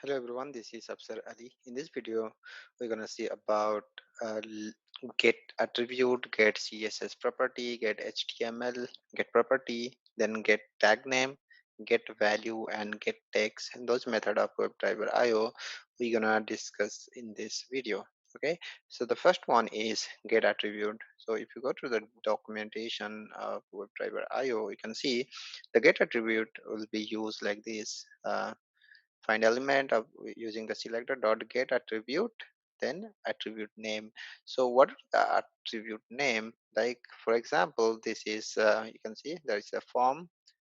Hello everyone, this is Afsar Ali. In this video, we're gonna see about get attribute, get CSS property, get HTML, get property, then get tag name, get value, and get text, and those method of webdriverIO we're gonna discuss in this video. Okay, so the first one is get attribute. So if you go to the documentation of webdriverIO, you can see the get attribute will be used like this. Find element of using the selector dot get attribute, then attribute name. So what is the attribute name? Like for example, this is you can see there is a form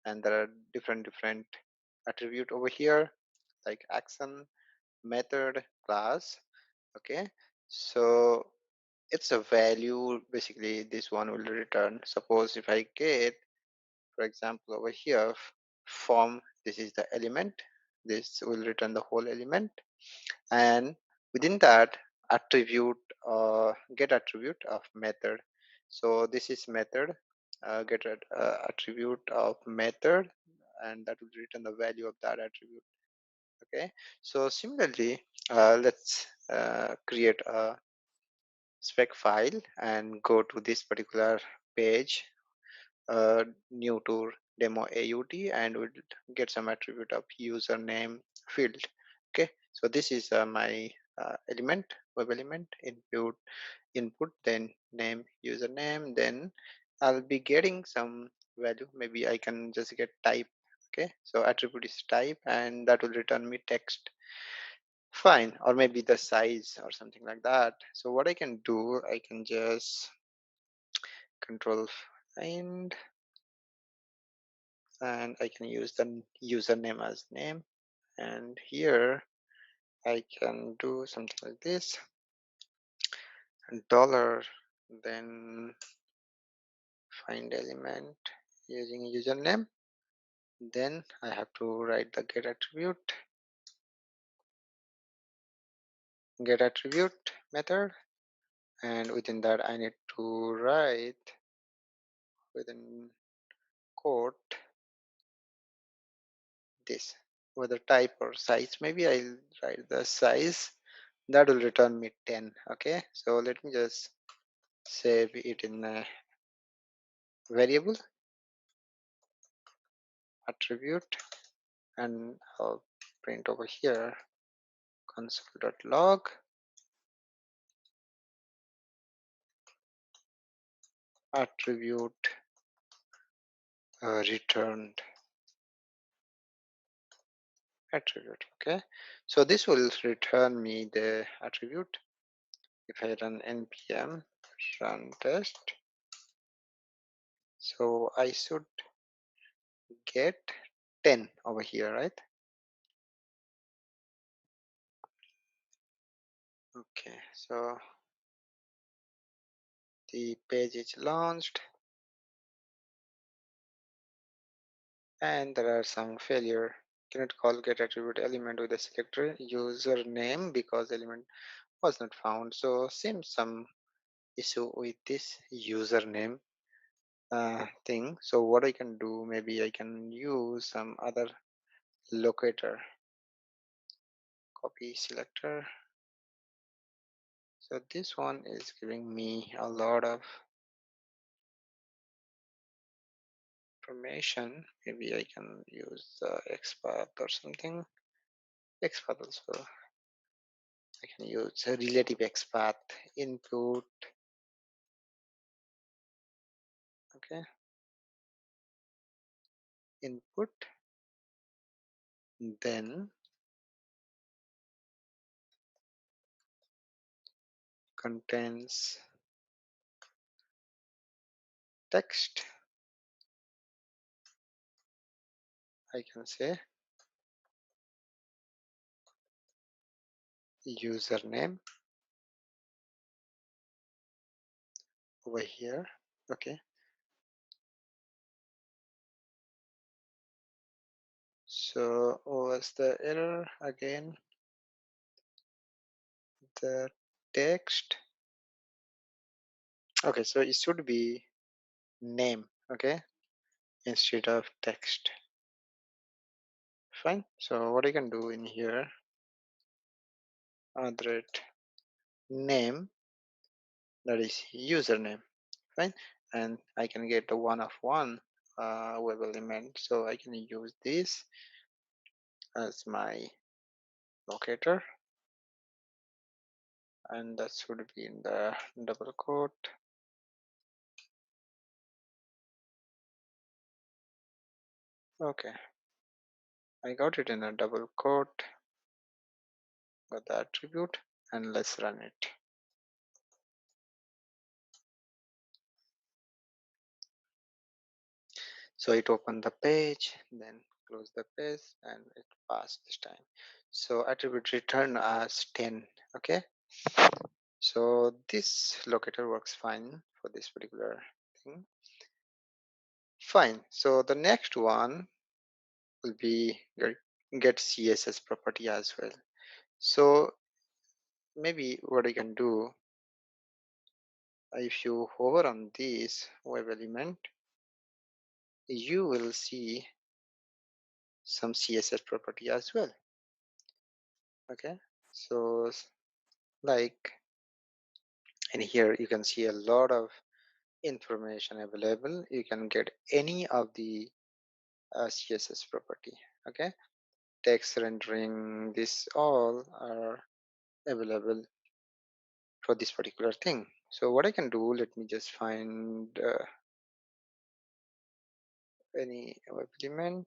and there are different attribute over here, like action, method, class. Okay, so it's a value. Basically this one will return. Suppose if I get, for example, over here form, this is the element, this will return the whole element, and within that attribute, get attribute of method. So this is method, attribute of method, and that will return the value of that attribute. Okay, so similarly, let's create a spec file and go to this particular page, new to demo AUT, and we'll get some attribute of username field. Okay, so this is my element, web element, input, then name, username, then I'll be getting some value. Maybe I can just get type. Okay, so attribute is type, and that will return me text. Fine, or maybe the size or something like that. So what I can do, I can just control find, and I can use the username as name, and here I can do something like this, dollar, then find element using username, then I have to write the get attribute method, and within that I need to write within quote this, whether type or size. Maybe I'll write the size, that will return me 10. Okay, so let me just save it in a variable attribute, and I'll print over here console.log attribute returned attribute. Okay, so this will return me the attribute. If I run npm run test, so I should get 10 over here, right? Okay, so the page is launched, and there are some failure. Cannot call get attribute element with a selector username because element was not found. So seems some issue with this username thing. So what I can do, maybe I can use some other locator, copy selector. So this one is giving me a lot of information. Maybe I can use XPath or something. XPath also. I can use a relative XPath input. Okay, input, then contains text. I can say username over here. Okay, so what's the error again? The text. Okay, so it should be name, okay, instead of text. Fine, so what I can do in here, @ name, that is username, fine. And I can get a one of one web element, so I can use this as my locator, and that should be in the double quote. Okay, I got it in a double quote, got the attribute, and let's run it. So it opened the page, then close the page, and it passed this time. So attribute return as 10. Okay, so this locator works fine for this particular thing. Fine. So the next one will be your get CSS property as well. So maybe what I can do, if you hover on this web element, you will see some CSS property as well. Okay, so like, and here you can see a lot of information available. You can get any of the CSS property. Okay, text rendering, this all are available for this particular thing. So what I can do, let me just find any web element.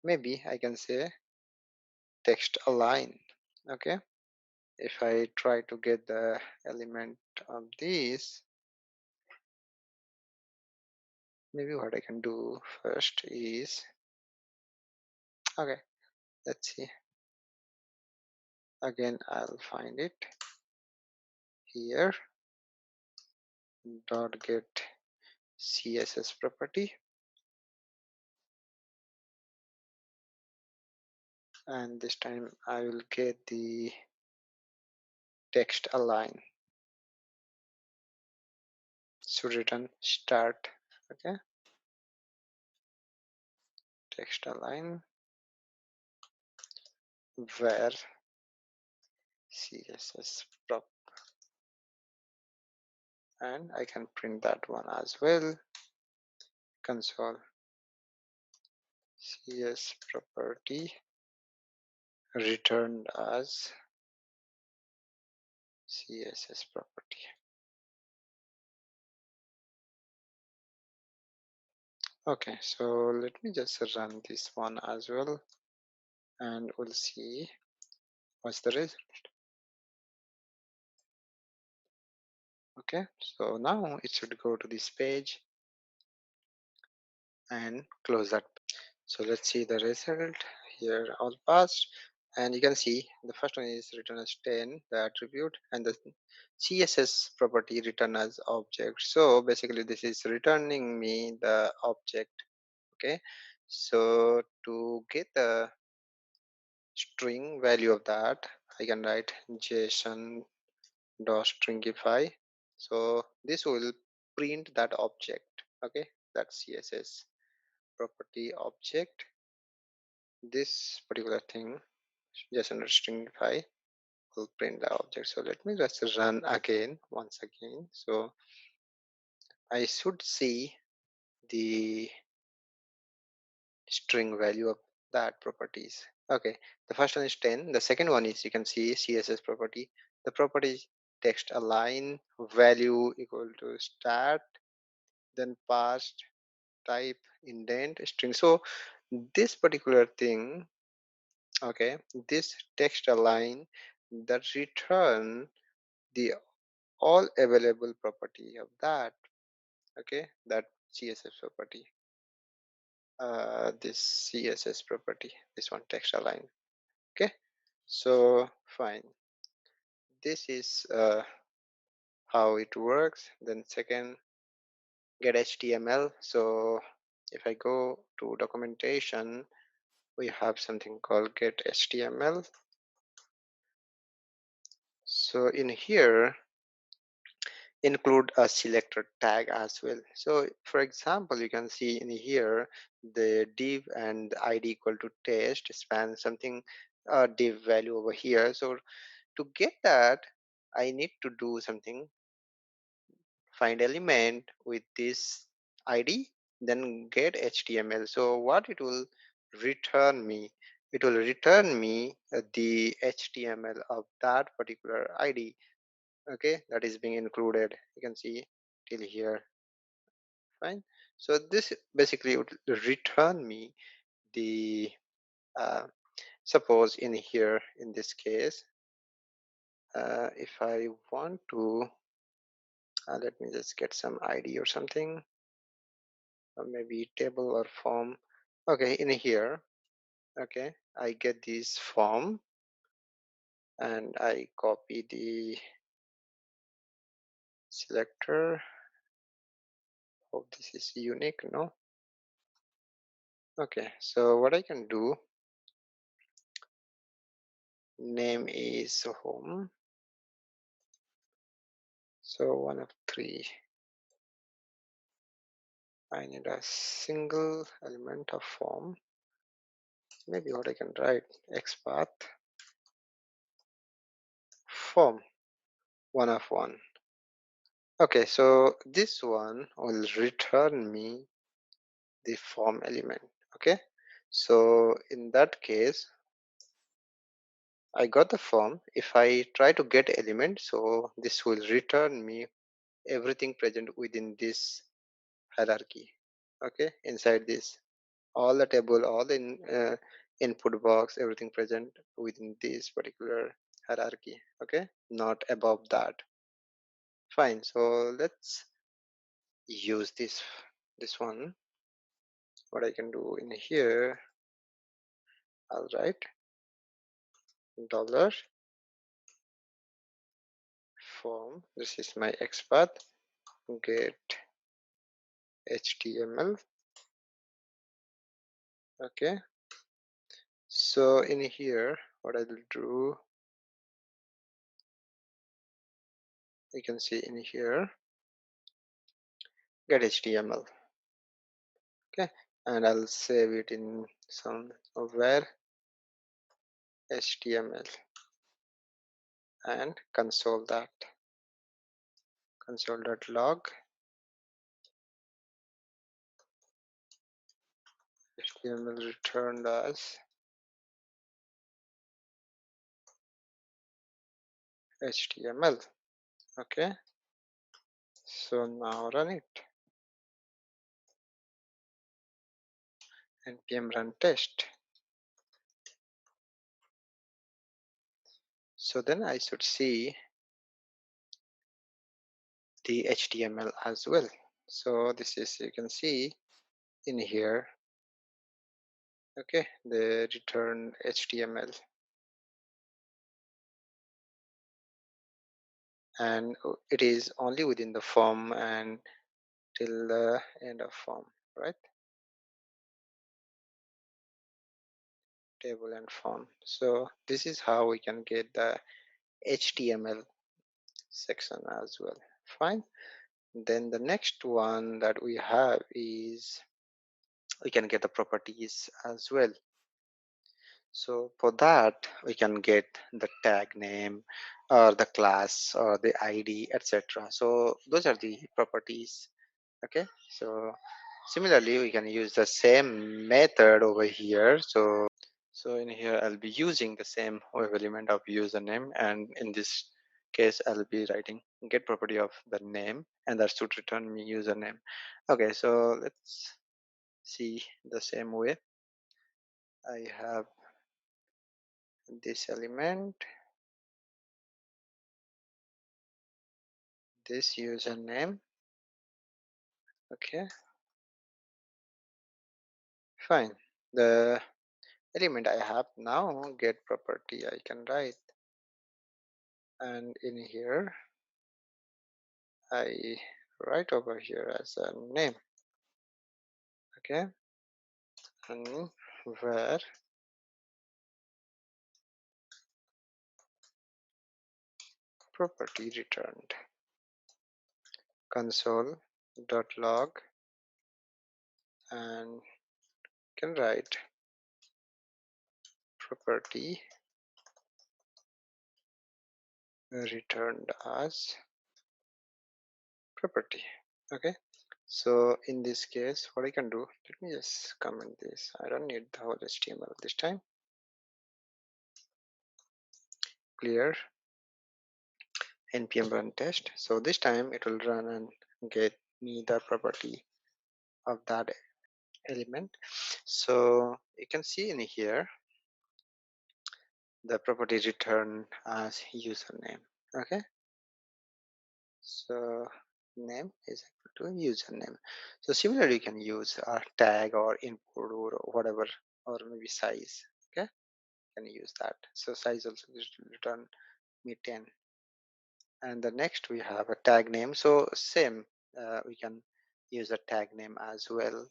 Maybe I can say text align. Okay, if I try to get the element of this, maybe what I can do first is, okay, let's see, again I'll find it here, dot get CSS property, and this time I will get the text align, should return start. Okay, text align where CSS prop, and I can print that one as well, console CS property returned as CSS property. Okay, so let me just run this one as well, and we'll see what's the result. Okay, so now it should go to this page and close that. So let's see the result here, all passed, and you can see the first one is written as 10, the attribute, and the CSS property written as object. So basically this is returning me the object. Okay, so to get the string value of that, I can write JSON dot stringify. So this will print that object. Okay, that CSS property object, this particular thing, JSON dot stringify, will print the object. So let me just run again, once again. So I should see the string value of that properties. Okay, the first one is 10, the second one is, you can see CSS property, the property is text align value equal to start, then passed type indent string. So this particular thing, okay, this text align that return the all available property of that, okay, that CSS property, this CSS property, this one text align. Okay, so fine, this is how it works. Then second, get HTML. So if I go to documentation, we have something called get HTML. So in here, include a selector tag as well. So for example, you can see in here the div and the id equal to test span something div value over here. So to get that, I need to do something, find element with this id, then get html. So what it will return me, it will return me the html of that particular id. Okay, that is being included, you can see till here. Fine. So this basically would return me the suppose in here, in this case, if I want to let me just get some id or something, or maybe table or form. Okay, in here, okay, I get this form and I copy the selector. Hope this is unique. No. Okay, so what I can do, name is home, so one of three. I need a single element of form. Maybe what I can write, xpath form, one of one. Okay, so this one will return me the form element. Okay, so in that case, I got the form. If I try to get element, so this will return me everything present within this hierarchy. Okay, inside this, all the table, all the input box, everything present within this particular hierarchy. Okay, not above that. Fine. So let's use this one. What I can do in here, I'll write dollar form. This is my XPath, get HTML. Okay, so in here, what I will do, you can see in here, get HTML. Okay, and I'll save it in some where HTML and console that, console.log HTML returned as HTML. Okay, so now run it, npm run test. So then I should see the HTML as well. So this is, you can see in here, okay, the return HTML, and it is only within the form and till the end of form, right? Table and form. So this is how we can get the HTML section as well. Fine. Then the next one that we have is we can get the properties as well. So for that, we can get the tag name or the class or the ID, etc. So those are the properties. Okay. So similarly, we can use the same method over here. So in here, I'll be using the same web element of username, and in this case, I'll be writing get property of the name, and that should return me username. Okay, so let's see the same way. I have this element, this username. Okay, fine. The element I have now, get property, I can write, and in here, I write over here as a name. Okay, and where property returned, console.log, and can write property returned as property. Okay, so in this case what I can do, let me just comment this. I don't need the whole HTML this time. Clear npm run test. So this time it will run and get me the property of that element. So you can see in here the property return as username. Okay, so name is equal to username. So similarly you can use a tag or input or whatever, or maybe size. Okay, you can use that. So size also is return me 10. And the next we have a tag name. So same, we can use a tag name as well,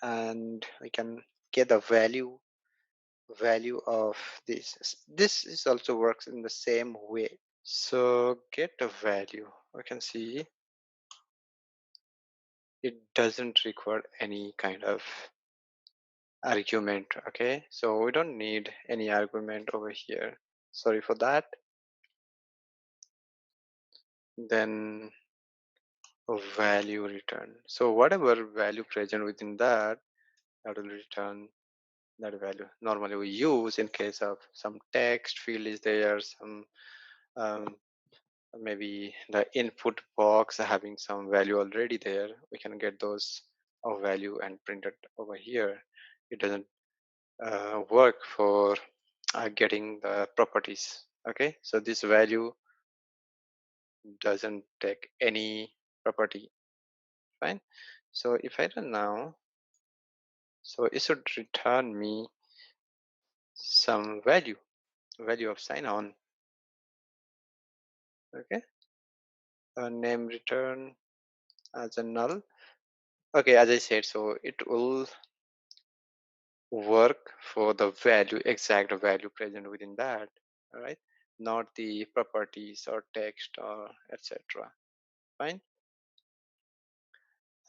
and we can get the value of this. This is also works in the same way. So get a value, we can see it doesn't require any kind of argument. Okay, so we don't need any argument over here, sorry for that. Then value return, so whatever value present within that will return that value. Normally we use in case of some text field is there, some um, maybe the input box having some value already there, we can get those of value and print it over here. It doesn't work for getting the properties. Okay, so this value doesn't take any property. Fine. So if I run now, so it should return me some value of sign on. Okay, a name return as a null. Okay, as I said, so it will work for the value, exact value present within that. All right, not the properties or text or etc. Fine.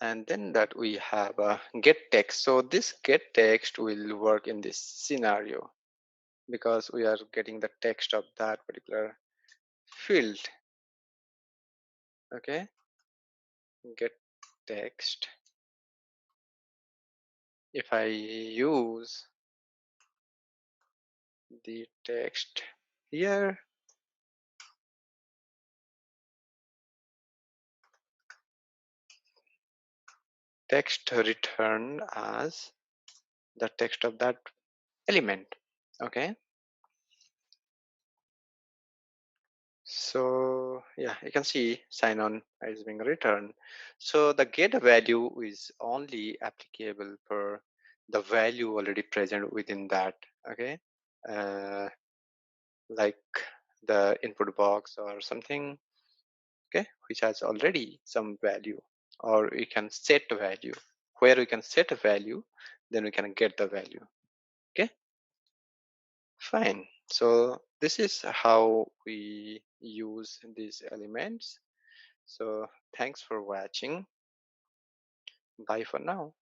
And then that we have a getTex. So this getText will work in this scenario because we are getting the text of that particular field. Okay, getText. If I use the text here, text returned as the text of that element. Okay, so yeah, you can see sign on is being returned. So the get value is only applicable for the value already present within that. Okay, uh, like the input box or something, okay, which has already some value, or we can set a value. Where we can set a value, then we can get the value. Okay, fine. So this is how we use these elements. So thanks for watching. Bye for now.